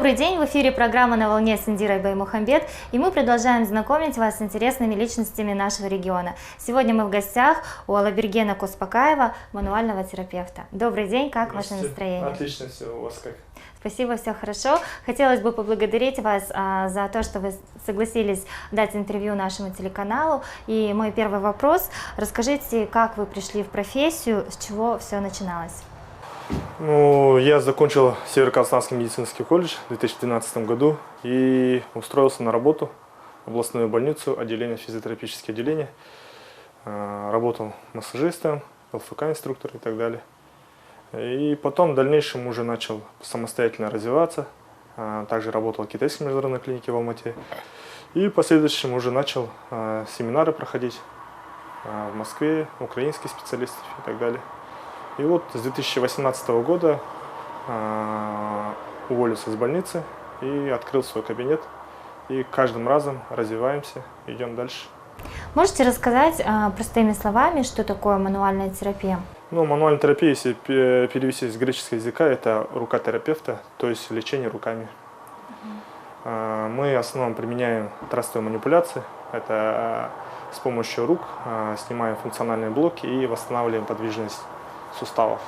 Добрый день, в эфире программа «На волне» с Индирой Баймухамбет, и мы продолжаем знакомить вас с интересными личностями нашего региона. Сегодня мы в гостях у Алабергена Куспакаева, мануального терапевта. Добрый день, как ваше настроение? Отлично, все, у вас как? Спасибо, все хорошо. Хотелось бы поблагодарить вас за то, что вы согласились дать интервью нашему телеканалу. И мой первый вопрос, расскажите, как вы пришли в профессию, с чего все начиналось? Ну, я закончил Северо-Казахстанский медицинский колледж в 2012 году и устроился на работу в областную больницу, отделение физиотерапевтическое отделение. Работал массажистом, ЛФК-инструктор и так далее. И потом в дальнейшем уже начал самостоятельно развиваться. Также работал в китайской международной клинике в Алмате. И в последующем уже начал семинары проходить в Москве, украинских специалистов и так далее. И вот с 2018 года уволился из больницы и открыл свой кабинет. И каждым разом развиваемся, идем дальше. Можете рассказать простыми словами, что такое мануальная терапия? Ну, мануальная терапия, если перевести с греческого языка, это рука терапевта, то есть лечение руками. Мы в основном применяем тростовые манипуляции. Это с помощью рук снимаем функциональные блоки и восстанавливаем подвижность суставов.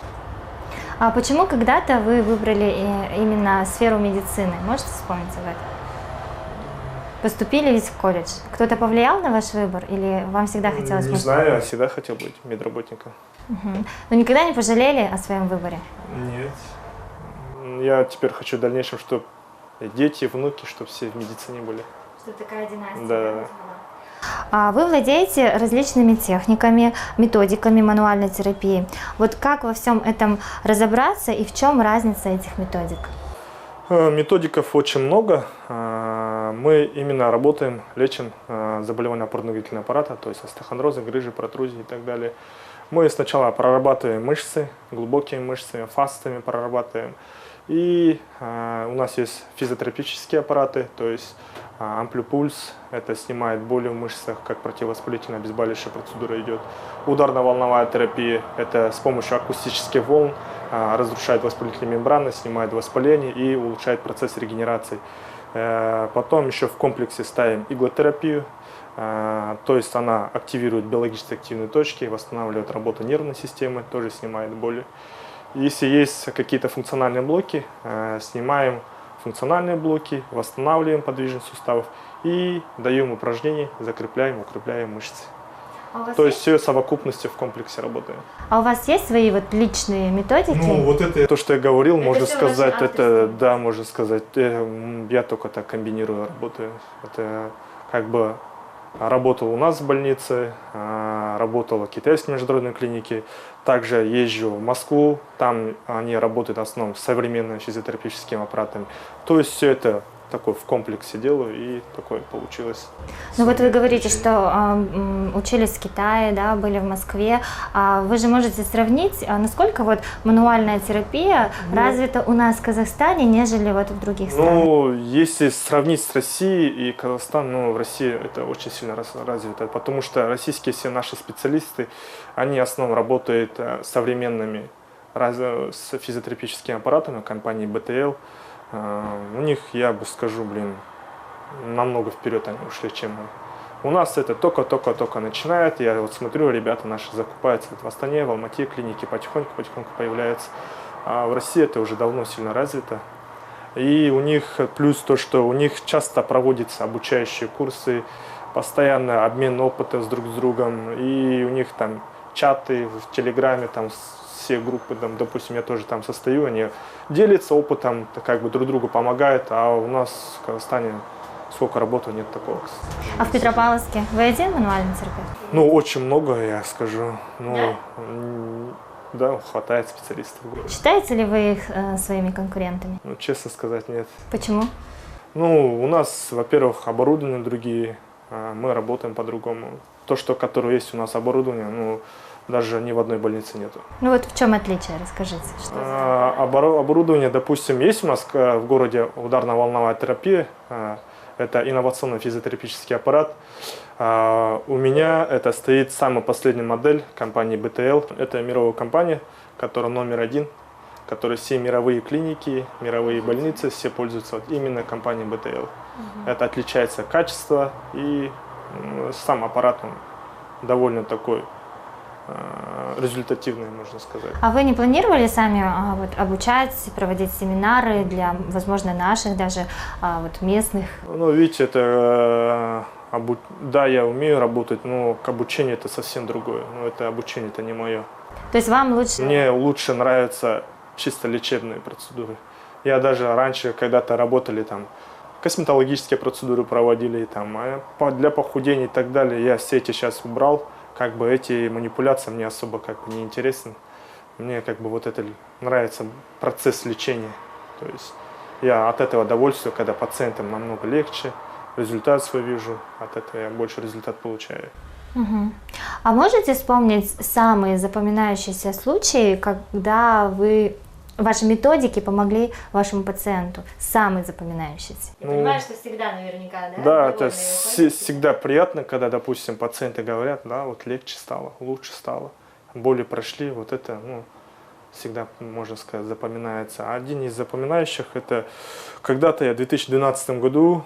А почему когда-то вы выбрали именно сферу медицины? Можете вспомнить об этом? Поступили ведь в колледж. Кто-то повлиял на ваш выбор или вам всегда хотелось? Не знаю, я всегда хотел быть медработником. Но никогда не пожалели о своем выборе? Нет. Я теперь хочу в дальнейшем, чтобы дети, внуки, чтобы все в медицине были. Что такая династия? Да. Вы владеете различными техниками, методиками мануальной терапии. Вот как во всем этом разобраться и в чем разница этих методик? Методиков очень много. Мы именно работаем, лечим заболевания опорно-двигательного аппарата, то есть остеохондрозы, грыжи, протрузии и так далее. Мы сначала прорабатываем мышцы, глубокими мышцами, фасциями прорабатываем. И у нас есть физиотерапевтические аппараты, то есть амплипульс, это снимает боли в мышцах, как противовоспалительная обезболивающая процедура идет. Ударно-волновая терапия, это с помощью акустических волн разрушает воспалительные мембраны, снимает воспаление и улучшает процесс регенерации. Потом еще в комплексе ставим иглотерапию, то есть она активирует биологически активные точки, восстанавливает работу нервной системы, тоже снимает боли. Если есть какие-то функциональные блоки, снимаем функциональные блоки, восстанавливаем подвижность суставов и даем упражнения, закрепляем, укрепляем мышцы. То есть все в совокупности в комплексе работаем. А у вас есть свои вот личные методики? Ну, вот это то, что я говорил, можно сказать, это, да, можно сказать, я только так комбинирую, работаю. Это как бы работал у нас в больнице, работал в китайской международной клинике, также езжу в Москву, там они работают в основном с современными физиотерапевтическими аппаратами. То есть все это такое в комплексе делаю, и такое получилось. Ну вот вы говорите, что учились в Китае, да, были в Москве. Вы же можете сравнить, насколько вот мануальная терапия развита у нас в Казахстане, нежели вот в других странах? Ну, если сравнить с Россией и Казахстан, ну, в России это очень сильно развито, потому что российские все наши специалисты, они в основном работают с современными с физиотерапевтическими аппаратами компании БТЛ. У них, я бы скажу, намного вперед они ушли, чем мы. У нас это только-только начинает. Я вот смотрю, ребята наши закупаются в Астане, в Алмате, клиники потихоньку появляются. А в России это уже давно сильно развито. И у них плюс то, что у них часто проводятся обучающие курсы, постоянно обмен опытом друг с другом. И у них там чаты в Телеграме, там все группы, там, допустим, я тоже там состою, они делятся опытом, как бы друг другу помогают, а у нас в Казахстане сколько работы, нет такого. А в Петропавловске вы один мануальный терапевт? Ну, очень много, я скажу. Ну, да, хватает специалистов. Считаете ли вы их своими конкурентами? Ну, честно сказать, нет. Почему? Ну, у нас, во-первых, оборудование другие, мы работаем по-другому. То, которое есть у нас оборудование, ну, даже ни в одной больнице нету. Ну вот в чем отличие, расскажите. Оборудование, допустим, есть у нас в городе ударно-волновая терапия, это инновационный физиотерапевтический аппарат. У меня это стоит самая последняя модель компании БТЛ. Это мировая компания, которая номер 1 которые все мировые клиники, мировые больницы, все пользуются вот именно компанией БТЛ. Это отличается качество и сам аппарат, он довольно такой результативный, можно сказать. А вы не планировали сами вот, обучать, проводить семинары для, возможно, наших даже вот, местных? Ну, видите, это да, я умею работать, но к обучению это совсем другое. Но это обучение, это не мое. То есть вам лучше? Мне лучше нравятся чисто лечебные процедуры. Я даже раньше когда-то работали там, косметологические процедуры проводили, там, для похудения и так далее. Я все эти сейчас убрал. Как бы эти манипуляции мне особо как бы не интересны. Мне как бы вот это нравится процесс лечения. То есть я от этого удовольствие, когда пациентам намного легче, результат свой вижу, от этого я больше результат получаю. Угу. А можете вспомнить самые запоминающиеся случаи, когда ваши методики помогли вашему пациенту? Самый запоминающийся. Я понимаю, что всегда наверняка, да? Да, это всегда приятно, когда, допустим, пациенты говорят, да, вот легче стало, лучше стало, боли прошли, вот это, ну, всегда, можно сказать, запоминается. Один из запоминающих, это когда-то я в 2012 году,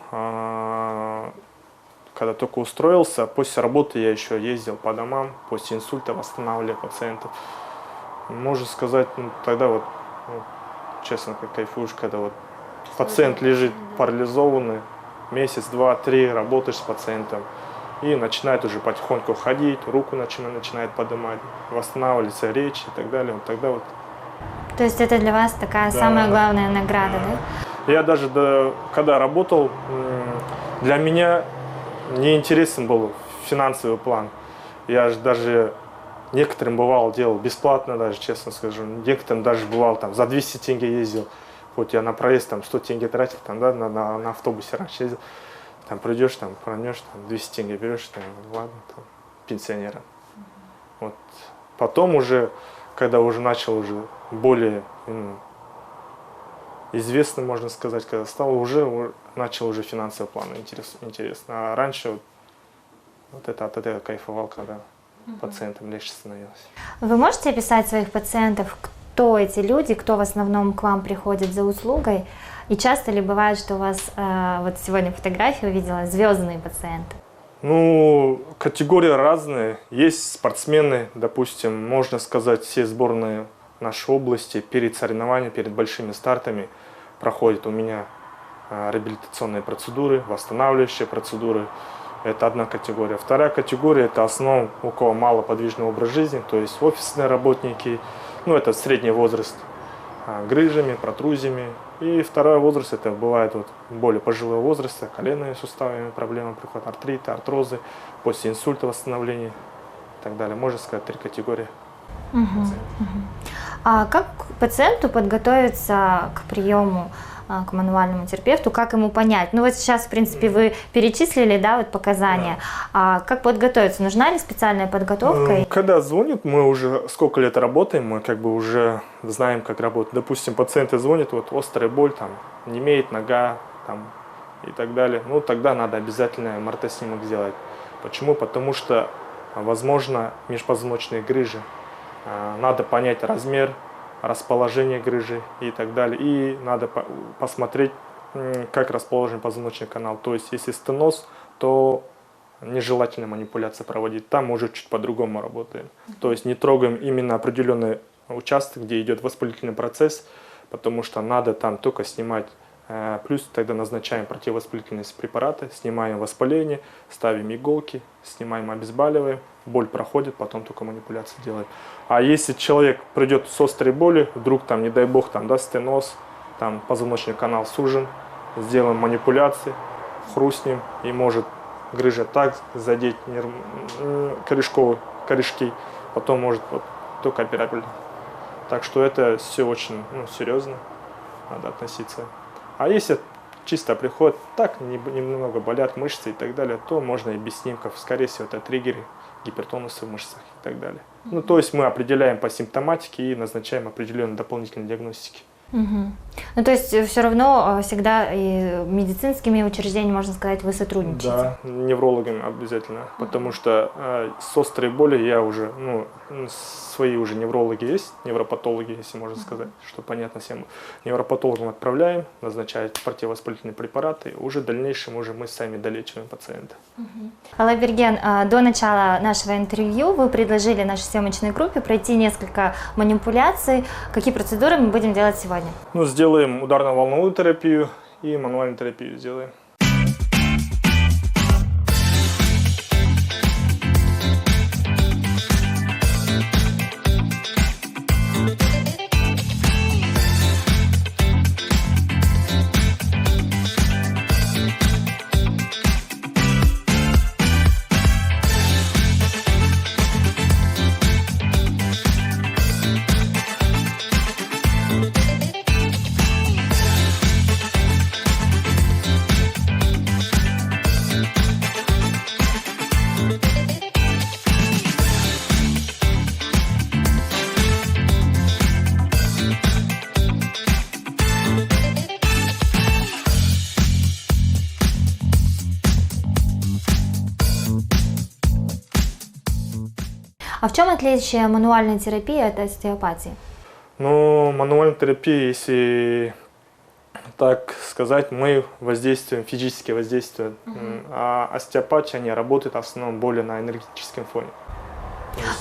когда только устроился, после работы я еще ездил по домам, после инсульта восстанавливал пациентов. Можно сказать, ну, тогда вот, ну, честно, как кайфуешь, когда вот пациент лежит парализованный, месяц, два, три, работаешь с пациентом, и начинает уже потихоньку ходить, руку начинает поднимать, восстанавливается речь и так далее. Вот тогда вот. То есть это для вас такая самая главная награда, да? Я даже, когда работал, для меня не интересен был финансовый план. Я же даже некоторым бывало делал бесплатно, даже, честно скажу. Некоторым даже бывал там за 200 тенге ездил. Вот я на проезд там 100 тенге тратил, там, да, на автобусе раньше ездил. Там придешь, там пронешь, там 200 тенге берешь, там, ладно, там, пенсионерам. Вот. Потом уже, когда уже начал уже более известным, можно сказать, когда стал, уже начал уже финансовый план интересно. А раньше вот это, от этого кайфовал, когда пациентам легче становилось. Вы можете описать своих пациентов, кто эти люди, кто в основном к вам приходит за услугой? И часто ли бывает, что у вас, вот сегодня фотографии увидела, звездные пациенты? Ну, категории разные. Есть спортсмены, допустим, можно сказать, все сборные нашей области перед соревнованиями, перед большими стартами проходят у меня реабилитационные процедуры, восстанавливающие процедуры. Это одна категория. Вторая категория – это основном, у кого малоподвижный образ жизни, то есть офисные работники, ну, это средний возраст, грыжами, протрузиями. И второй возраст – это бывает вот более пожилого возраста, коленные суставами проблемы приходят, артриты, артрозы, после инсульта восстановления и так далее. Можно сказать, 3 категории. А как пациенту подготовиться к приему к мануальному терапевту, как ему понять? Ну вот сейчас, в принципе, вы перечислили, да, вот показания. Да. А как подготовиться? Нужна ли специальная подготовка? Когда звонят, мы уже сколько лет работаем, мы как бы уже знаем, как работать. Допустим, пациенты звонят, вот острая боль, там, немеет нога, там, и так далее. Ну, тогда надо обязательно МРТ-снимок сделать. Почему? Потому что, возможно, межпозвоночные грыжи. Надо понять размер, расположение грыжи и так далее. И надо посмотреть, как расположен позвоночный канал. То есть, если стеноз, то нежелательно манипуляции проводить. Там мы уже чуть по-другому работаем. То есть, не трогаем именно определенный участок, где идет воспалительный процесс, потому что надо там только снимать. Плюс тогда назначаем противовоспалительные препараты, снимаем воспаление, ставим иголки, снимаем, обезболиваем. Боль проходит, потом только манипуляции делаем. А если человек придет с острой болью, вдруг там, не дай бог, там, да, стеноз, там позвоночный канал сужен, сделаем манипуляции, хрустнем, и может грыжа так задеть корешки, потом может вот, только операбельно. Так что это все очень серьезно, надо относиться. А если чисто приходит так, немного болят мышцы и так далее, то можно и без снимков. Скорее всего, это триггеры, гипертонусы в мышцах и так далее. Ну, то есть мы определяем по симптоматике и назначаем определенные дополнительные диагностики. Мгм. Ну, то есть все равно всегда и медицинскими учреждениями, можно сказать, вы сотрудничаете? Да, неврологами обязательно, потому что с острой болью я уже, ну, свои уже неврологи есть, невропатологи, если можно сказать, что понятно всем. Невропатологам отправляем, назначают противовоспалительные препараты, уже в дальнейшем уже мы сами долечиваем пациента. Алайберген, до начала нашего интервью вы предложили нашей съемочной группе пройти несколько манипуляций. Какие процедуры мы будем делать сегодня? Ну, сделаем ударно-волновую терапию и мануальную терапию сделаем. А в чем отличие мануальной терапии от остеопатии? Ну, мануальная терапия, если так сказать, мы воздействуем, физически воздействуем, а остеопатия, они работают в основном более на энергетическом фоне.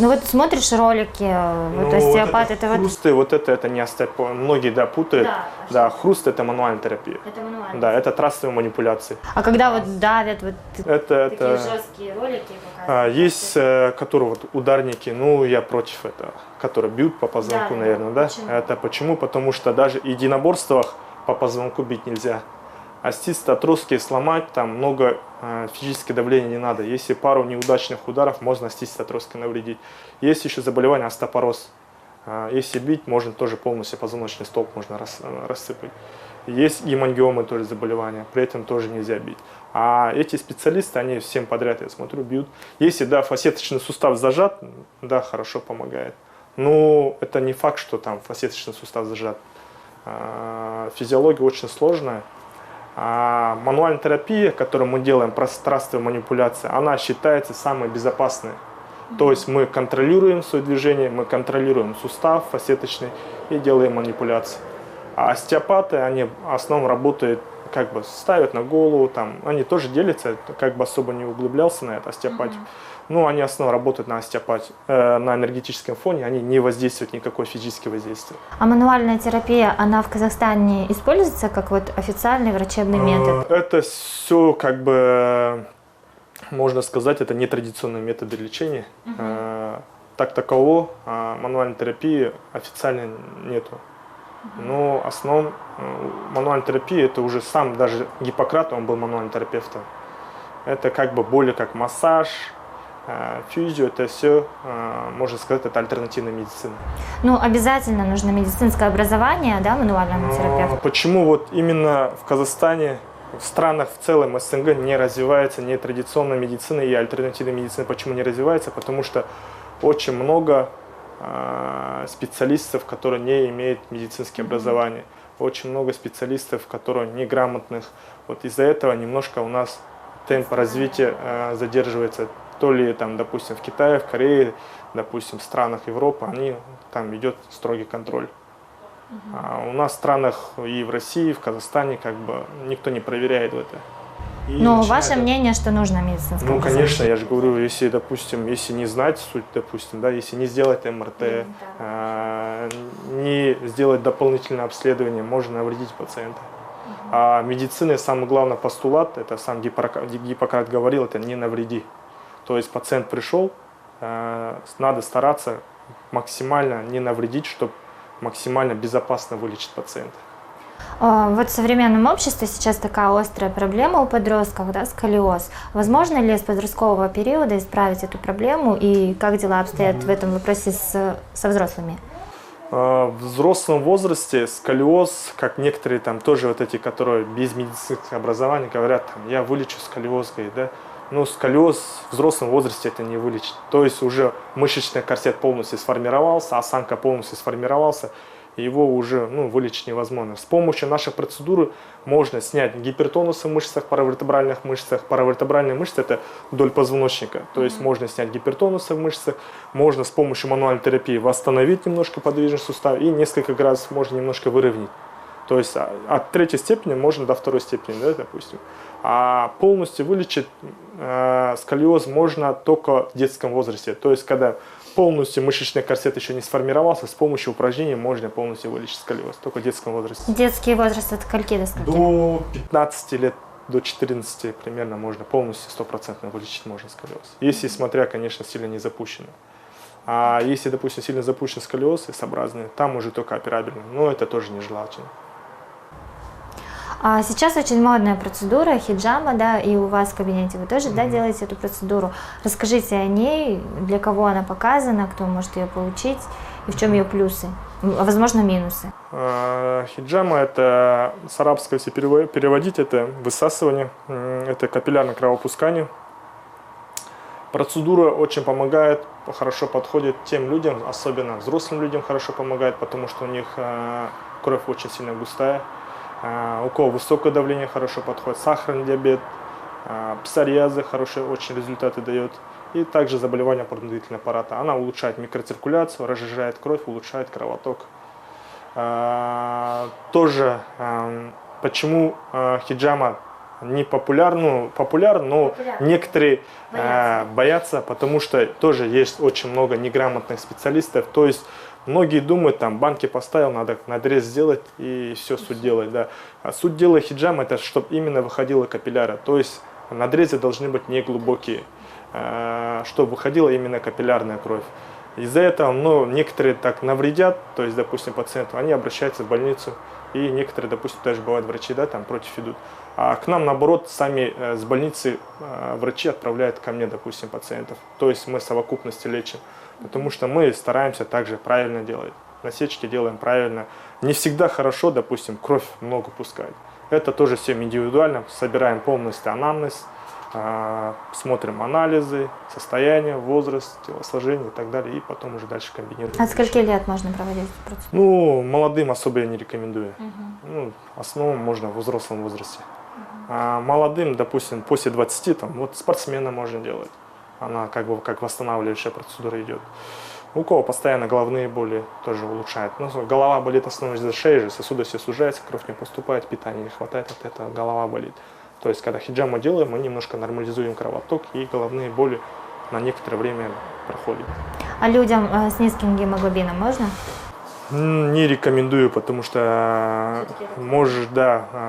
Ну вот смотришь ролики, вот остеопат, это вот... хрусты, вот это не остеопат. Многие, да, путают. Да, хруст это мануальная терапия. Это мануальная. Да, это трастовые манипуляции. А когда вот давят, вот Это такие жесткие ролики показывают? есть, которые вот ударники, ну я против этого, которые бьют по позвонку, Да, наверное, да? почему? Это почему? Потому что даже в единоборствах по позвонку бить нельзя. Остисты, отростки сломать, там много физическое давление не надо. Если пару неудачных ударов, можно остистые отростки навредить. Есть еще заболевание остеопороз. Если бить, можно тоже полностью позвоночный столб можно рассыпать. Есть гемангиомы, тоже заболевания, при этом тоже нельзя бить. А эти специалисты, они всем подряд, я смотрю, бьют. Если, да, фасеточный сустав зажат, да, хорошо помогает. Но это не факт, что там фасеточный сустав зажат. Физиология очень сложная. А мануальная терапия, которую мы делаем, пространственная манипуляция, она считается самой безопасной. То есть мы контролируем свое движение, мы контролируем сустав фасеточный и делаем манипуляции. А остеопаты, они в основном работают, как бы ставят на голову, там, они тоже делятся, как бы особо не углублялся на это остеопатию. Но они в основном работают на остеопатии, на энергетическом фоне, они не воздействуют никакое физическое воздействие. А мануальная терапия, она в Казахстане используется как вот официальный врачебный метод? Это все, как бы, можно сказать, это нетрадиционные методы лечения. Так такового мануальной терапии официально нету. Но основном мануальной терапии это уже сам, даже Гиппократ, он был мануальным терапевтом. Это как бы более как массаж, физио, это все, можно сказать, это альтернативная медицина. Ну, обязательно нужно медицинское образование, да, мануальному терапевту? Почему вот именно в Казахстане, в странах в целом СНГ не развивается не традиционная медицина и альтернативная медицина? Почему не развивается? Потому что очень много специалистов, которые не имеют медицинское образование. Очень много специалистов, которые неграмотных. Вот из-за этого немножко у нас темп развития задерживается. То ли там, допустим, в Китае, в Корее, допустим, в странах Европы, там идет строгий контроль. А у нас в странах и в России, и в Казахстане как бы никто не проверяет это. Но ваше мнение, что нужно медицинское Ну, образование? конечно, я же говорю, если, допустим, если не знать суть, допустим, да, если не сделать МРТ, не сделать дополнительное обследование, можно навредить пациенту. А медицина, самый главный постулат, это сам Гиппократ говорил, это не навреди. То есть пациент пришел, надо стараться максимально не навредить, чтобы максимально безопасно вылечить пациента. Вот в современном обществе сейчас такая острая проблема у подростков, да, сколиоз. Возможно ли с подросткового периода исправить эту проблему и как дела обстоят в этом вопросе со взрослыми? В взрослом возрасте сколиоз, как некоторые там тоже вот эти, которые без медицинского образования говорят, там, я вылечу сколиоз, да. Но сколиоз в взрослом возрасте это не вылечить. То есть уже мышечный корсет полностью сформировался, осанка полностью сформировался. его уже вылечить невозможно. С помощью нашей процедуры можно снять гипертонус в мышцах, паравертебральных мышцах. Паравертебральные мышцы – это вдоль позвоночника. То есть можно снять гипертонус в мышцах, можно с помощью мануальной терапии восстановить немножко подвижность сустава и несколько раз можно немножко выровнять. То есть от третьей степени можно до второй степени, да, допустим. А полностью вылечить сколиоз можно только в детском возрасте. То есть когда полностью мышечный корсет еще не сформировался, с помощью упражнений можно полностью вылечить сколиоз, только в детском возрасте. Детский возраст от скольки до скольки? До 15 лет, до 14 примерно можно полностью 100% вылечить можно сколиоз. Если, смотря, конечно, сильно не запущено. А если, допустим, сильно запущен сколиоз S-образный, там уже только операбельно, но это тоже нежелательно. А сейчас очень модная процедура хиджама, да, и у вас в кабинете вы тоже, да, делаете эту процедуру. Расскажите о ней, для кого она показана, кто может ее получить и в чем ее плюсы, возможно, минусы. Хиджама – это с арабского, если переводить, это высасывание, это капиллярное кровопускание. Процедура очень помогает, хорошо подходит тем людям, особенно взрослым людям хорошо помогает, потому что у них кровь очень сильно густая. У кого высокое давление хорошо подходит, сахарный диабет, псориазы хорошие очень результаты дает. И также заболевания опорно-двигательного аппарата. Она улучшает микроциркуляцию, разжижает кровь, улучшает кровоток. Тоже почему хиджама не популярна, но некоторые боятся, потому что тоже есть очень много неграмотных специалистов. То есть многие думают, там банки поставил, надо надрез сделать и все, суть делать. Да. А суть дела хиджама – это чтобы именно выходила капилляра. То есть надрезы должны быть неглубокие, чтобы выходила именно капиллярная кровь. Из-за этого некоторые так навредят, то есть, допустим, пациенту, они обращаются в больницу, и некоторые, допустим, даже бывают врачи, да, там против идут. А к нам, наоборот, сами с больницы врачи отправляют ко мне, допустим, пациентов. То есть мы в совокупности лечим. Потому что мы стараемся также правильно делать. Насечки делаем правильно. Не всегда хорошо, допустим, кровь много пускать. Это тоже все индивидуально. Собираем полностью анамнез, смотрим анализы, состояние, возраст, телосложение и так далее. И потом уже дальше комбинируем. От скольки лет можно проводить эту процедуру? Молодым особо я не рекомендую. В основном можно в взрослом возрасте. А молодым, допустим, после 20, спортсмена можно делать. Она как восстанавливающая процедура идет. У кого постоянно головные боли тоже улучшает. Голова болит в основном из-за шеи же, сосуды все сужаются, кровь не поступает, питания не хватает, от этого голова болит. То есть, когда хиджаму делаем, мы немножко нормализуем кровоток, и головные боли на некоторое время проходят. А людям с низким гемоглобином можно? Не рекомендую, потому что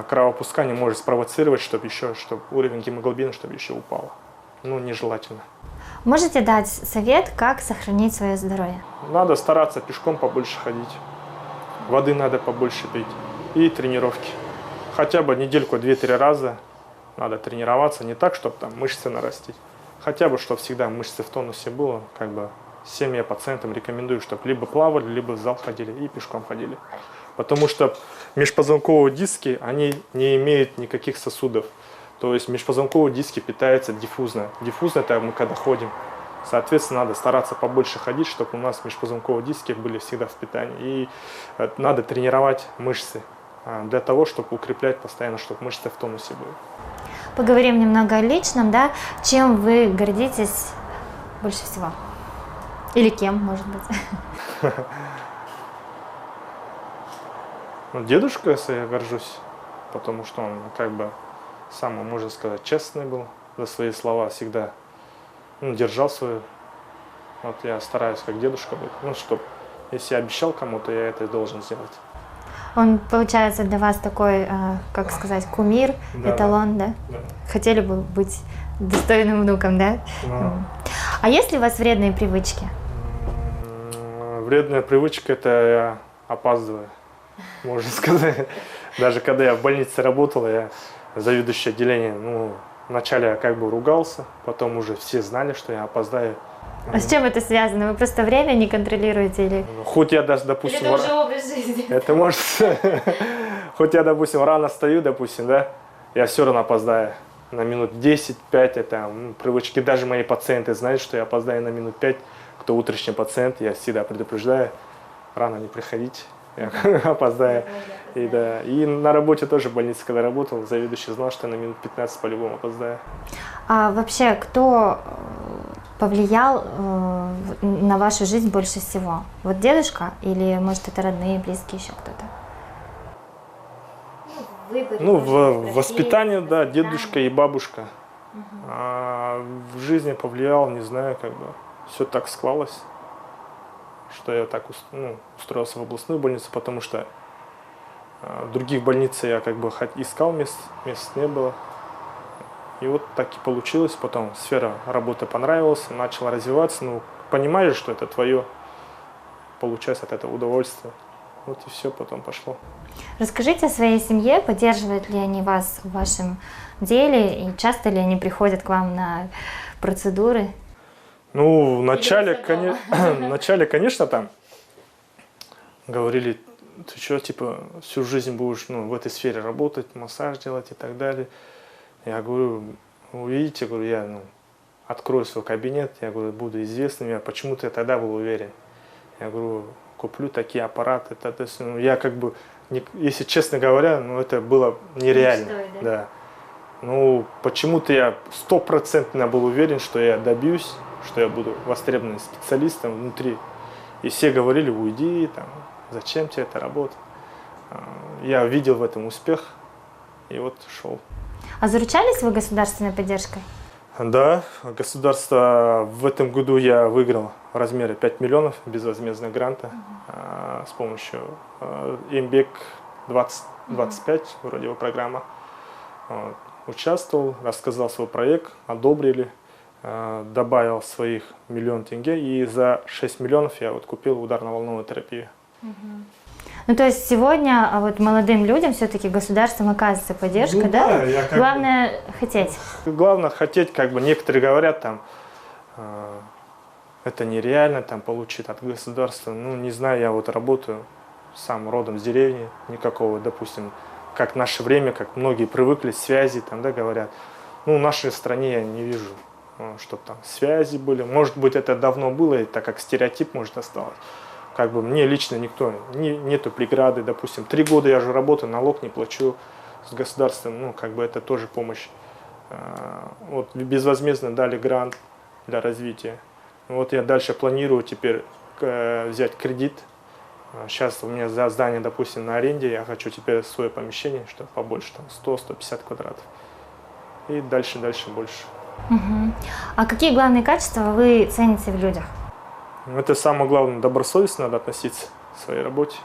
кровопускание может спровоцировать, чтобы уровень гемоглобина еще упал. Нежелательно. Можете дать совет, как сохранить свое здоровье? Надо стараться пешком побольше ходить, воды надо побольше пить и тренировки. Хотя бы недельку 2-3 раза надо тренироваться, не так, чтобы там мышцы нарастить. Хотя бы, чтобы всегда мышцы в тонусе было, всем я пациентам рекомендую, чтобы либо плавали, либо в зал ходили и пешком ходили. Потому что межпозвонковые диски, они не имеют никаких сосудов. То есть межпозвонковые диски питаются диффузно. Диффузно – это мы когда ходим. Соответственно, надо стараться побольше ходить, чтобы у нас межпозвонковые диски были всегда в питании. И надо тренировать мышцы для того, чтобы укреплять постоянно, чтобы мышцы в тонусе были. Поговорим немного о личном, да? Чем вы гордитесь больше всего? Или кем, может быть? Дедушка, если я горжусь, потому что он самый, можно сказать, честный был, за свои слова всегда держал свою. Я стараюсь как дедушка быть, чтобы если я обещал кому-то, я это должен сделать. Он, получается, для вас такой, как сказать, кумир, эталон, да? Хотели бы быть достойным внуком, да? А есть ли у вас вредные привычки? Вредная привычка – это я опаздываю, можно сказать. Даже когда я в больнице работал, я заведующий отделением, вначале я ругался, потом уже все знали, что я опоздаю. А с чем это связано? Вы просто время не контролируете или? Хоть я даже, допустим, или это уже образ жизни? Это может. Хоть я, допустим, рано встаю, допустим, да, я все равно опоздаю на минут 10-5. Это привычки. Даже мои пациенты знают, что я опоздаю на минут 5. Кто утренний пациент, я всегда предупреждаю, рано не приходить. я опоздаю. И, да. И на работе тоже в больнице, когда работал, заведующий знал, что я на минут 15 по-любому опоздаю. А вообще, кто повлиял на вашу жизнь больше всего? Вот дедушка или, может, это родные, близкие, еще кто-то? Ну, в воспитании, да, дедушка и бабушка. А в жизни повлиял, не знаю, как бы все так склалось, что я так устроился в областную больницу, потому что в других больницах я как бы искал мест не было. И вот так и получилось. Потом сфера работы понравилась, начал развиваться. Ну, понимаешь, что это твое, получается от этого удовольствие. Вот и все, потом пошло. Расскажите о своей семье, поддерживают ли они вас в вашем деле и часто ли они приходят к вам на процедуры? Ну, вначале, конечно, там говорили, ты что, типа, всю жизнь будешь в этой сфере работать, массаж делать и так далее. Я говорю, увидите, говорю, я открою свой кабинет, я говорю, буду известным. Почему-то я тогда был уверен. Я говорю, куплю такие аппараты. Я как бы, если честно говоря, это было нереально. Мечтой, да? Да. Ну, почему-то я 100% был уверен, что я добьюсь, что я буду востребованным специалистом внутри. И все говорили, уйди, там, зачем тебе эта работа. Я видел в этом успех, и вот шел. А заручались вы государственной поддержкой? Да, государство в этом году я выиграл в размере 5 миллионов безвозмездного гранта с помощью МБЕК 2025, вроде его программа. Участвовал, рассказал свой проект, одобрили, добавил своих $1 миллион, и за 6 миллионов я купил ударно-волновую терапию. Ну, то есть сегодня вот молодым людям все-таки государством оказывается поддержка, да? Главное хотеть. Главное хотеть, как бы некоторые говорят, там, это нереально там получить от государства. Ну, не знаю, я вот работаю сам родом с деревни, никакого, допустим, как в наше время, как многие привыкли, связи там, да, говорят. Ну, в нашей стране я не вижу, чтобы там связи были. Может быть, это давно было, и так как стереотип, может, осталось. Как бы мне лично нету преграды, допустим, 3 года я же работаю, налог не плачу с государством, ну, как бы это тоже помощь. Вот безвозмездно дали грант для развития. Вот я дальше планирую теперь взять кредит. Сейчас у меня за здание, допустим, на аренде, я хочу теперь свое помещение, чтобы побольше, там 100-150 квадратов. И дальше больше. А какие главные качества вы цените в людях? Это самое главное, добросовестно надо относиться к своей работе,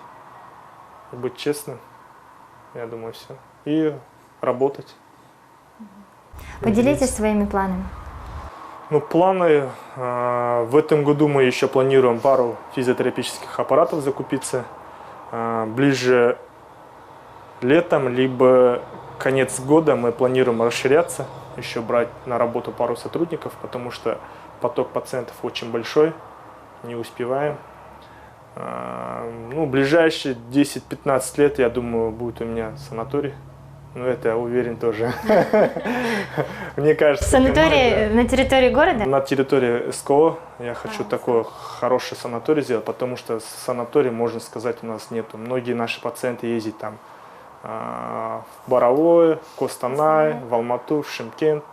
быть честным, я думаю, все. И работать. Поделитесь своими планами. Ну, планы, в этом году мы еще планируем пару физиотерапевтических аппаратов закупиться. Ближе летом, либо конец года мы планируем расширяться, еще брать на работу пару сотрудников, потому что поток пациентов очень большой. Не успеваем. Ну, ближайшие 10-15 лет, я думаю, будет у меня санаторий. Ну, это я уверен тоже. Мне кажется... Санаторий на территории города? На территории СКО я хочу такой хороший санаторий сделать, потому что санаторий, можно сказать, у нас нету. Многие наши пациенты ездят там в Боровое, в Костанай, в Алмату, в Шымкент.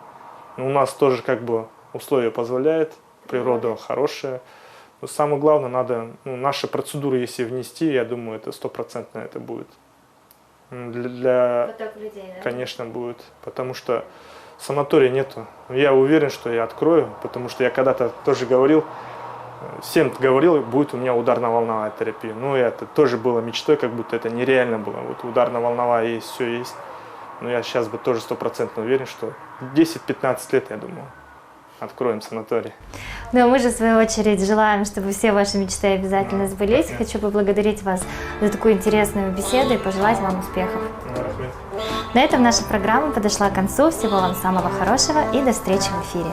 У нас тоже как бы условия позволяют, природа хорошая. Но самое главное, надо наши процедуры, если внести, я думаю, это 100% это будет. Поток людей, да? Конечно, будет, потому что санатория нету. Я уверен, что я открою, потому что я когда-то тоже говорил, всем говорил, будет у меня ударно-волновая терапия. Ну, это тоже было мечтой, как будто это нереально было. Вот ударно-волновая есть, все есть. Но я сейчас бы тоже 100% уверен, что 10-15 лет, я думаю, откроем санаторий. Ну, мы же, в свою очередь, желаем, чтобы все ваши мечты обязательно сбылись. Спасибо. Хочу поблагодарить вас за такую интересную беседу и пожелать вам успехов. На этом наша программа подошла к концу. Всего вам самого хорошего и до встречи в эфире.